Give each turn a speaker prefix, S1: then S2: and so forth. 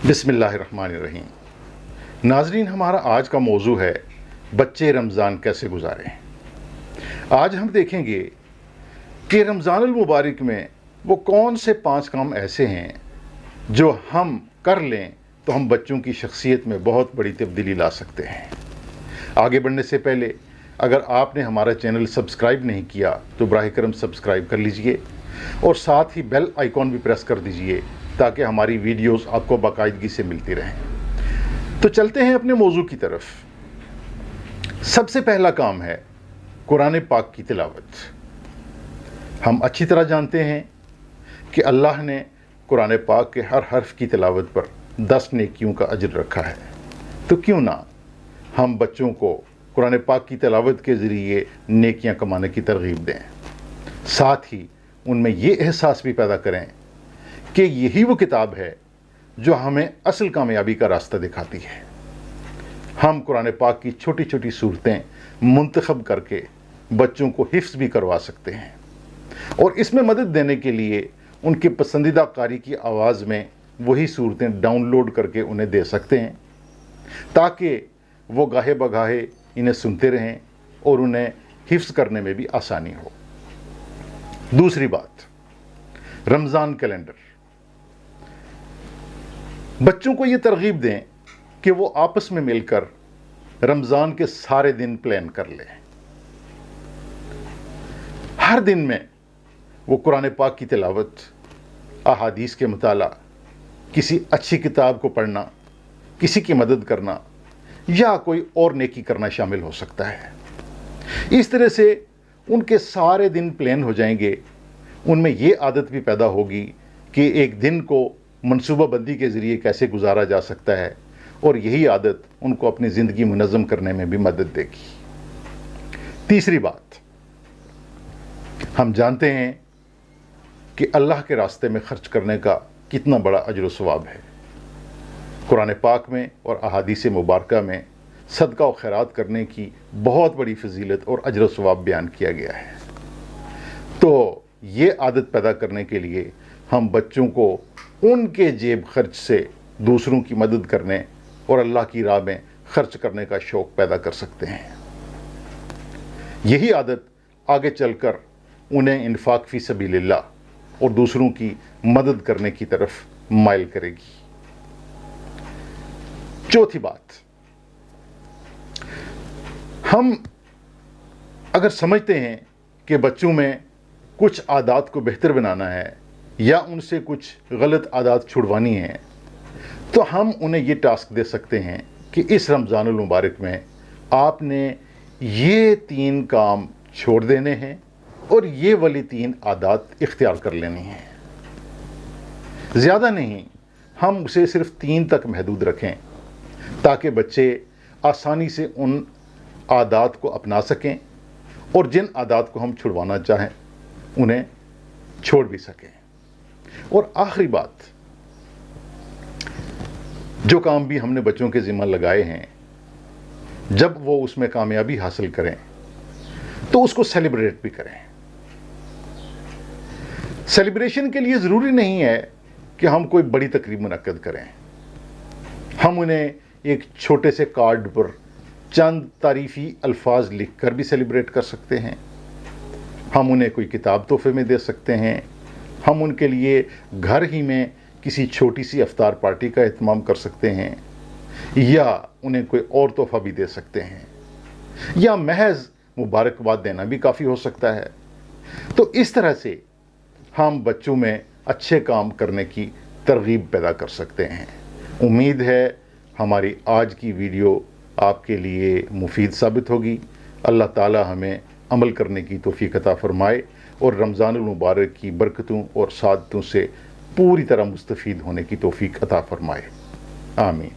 S1: बिस्मिल्लाहिर्रहमानिर्रहीम। नाजरीन, हमारा आज का मौजू है बच्चे रमज़ान कैसे गुजारें। आज हम देखेंगे कि रमज़ानुल मुबारक में वो कौन से 5 काम ऐसे हैं जो हम कर लें तो हम बच्चों की शख्सियत में बहुत बड़ी तब्दीली ला सकते हैं। आगे बढ़ने से पहले अगर आपने हमारा चैनल सब्सक्राइब नहीं किया तो बराह करम सब्सक्राइब कर लीजिए और साथ ही बेल आइकॉन भी प्रेस कर दीजिए ताकि हमारी वीडियोस आपको बाकायदगी से मिलती रहें। तो चलते हैं अपने मौजू की तरफ। सबसे पहला काम है कुरान पाक की तिलावत। हम अच्छी तरह जानते हैं कि अल्लाह ने कुरान पाक के हर हर्फ की तिलावत पर 10 नेकियों का अजर रखा है। तो क्यों ना हम बच्चों को कुरान पाक की तिलावत के ज़रिए नेकियां कमाने की तरगीब दें, साथ ही उनमें ये एहसास भी पैदा करें कि यही वो किताब है जो हमें असल कामयाबी का रास्ता दिखाती है। हम कुरान पाक की छोटी छोटी सूरतें मुंतखब करके बच्चों को हिफ्ज़ भी करवा सकते हैं और इसमें मदद देने के लिए उनके पसंदीदा कारी की आवाज़ में वही सूरतें डाउनलोड करके उन्हें दे सकते हैं ताकि वो गाहे बगाहे इन्हें सुनते रहें और उन्हें हिफ्ज़ करने में भी आसानी हो। दूसरी बात, रमज़ान कैलेंडर। बच्चों को ये तरगीब दें कि वो आपस में मिलकर रमज़ान के सारे दिन प्लान कर लें। हर दिन में वो कुरान पाक की तिलावत, अहादीस के मुताला, किसी अच्छी किताब को पढ़ना, किसी की मदद करना या कोई और नेकी करना शामिल हो सकता है। इस तरह से उनके सारे दिन प्लान हो जाएंगे। उनमें ये आदत भी पैदा होगी कि एक दिन को मनसूबाबंदी के ज़रिए कैसे गुजारा जा सकता है और यही आदत उनको अपनी ज़िंदगी मुनज़्ज़म करने में भी मदद देगी। तीसरी बात, हम जानते हैं कि अल्लाह के रास्ते में ख़र्च करने का कितना बड़ा अजर व सवाब है। कुरान पाक में और अहादीस मुबारका में सदका व खैरात करने की बहुत बड़ी फजीलत और अजर व सवाब बयान किया गया है। तो ये आदत पैदा करने के लिए हम बच्चों को उनके जेब खर्च से दूसरों की मदद करने और अल्लाह की राह में खर्च करने का शौक़ पैदा कर सकते हैं। यही आदत आगे चलकर उन्हें इन्फाक फ़ी सबीलिल्लाह और दूसरों की मदद करने की तरफ माइल करेगी। चौथी बात, हम अगर समझते हैं कि बच्चों में कुछ आदात को बेहतर बनाना है या उनसे कुछ गलत आदात छुड़वानी है तो हम उन्हें ये टास्क दे सकते हैं कि इस रमज़ानुल मुबारक में आपने ये 3 काम छोड़ देने हैं और ये वाली 3 आदात इख्तियार कर लेनी हैं। ज़्यादा नहीं, हम उसे सिर्फ 3 तक महदूद रखें ताकि बच्चे आसानी से उन आदात को अपना सकें और जिन आदात को हम छुड़वाना चाहें उन्हें छोड़ भी सकें। और आखिरी बात, जो काम भी हमने बच्चों के ज़िम्मा लगाए हैं, जब वो उसमें कामयाबी हासिल करें तो उसको सेलिब्रेट भी करें। सेलिब्रेशन के लिए ज़रूरी नहीं है कि हम कोई बड़ी तकरीब मुनक्कद करें। हम उन्हें एक छोटे से कार्ड पर चंद तारीफ़ी अल्फाज लिख कर भी सेलिब्रेट कर सकते हैं। हम उन्हें कोई किताब तोहफे में दे सकते हैं। हम उनके लिए घर ही में किसी छोटी सी इफ्तार पार्टी का एहतमाम कर सकते हैं या उन्हें कोई और तोहफ़ा भी दे सकते हैं या महज मुबारकबाद देना भी काफ़ी हो सकता है। तो इस तरह से हम बच्चों में अच्छे काम करने की तरगीब पैदा कर सकते हैं। उम्मीद है हमारी आज की वीडियो आपके लिए मुफीद साबित होगी। अल्लाह ताला हमें अमल करने की तौफीक अता फ़रमाए और रमज़ानुल मुबारक की बरकतों और सादतों से पूरी तरह मुस्तफ़ीद होने की तौफीक अता फ़रमाए। आमीन।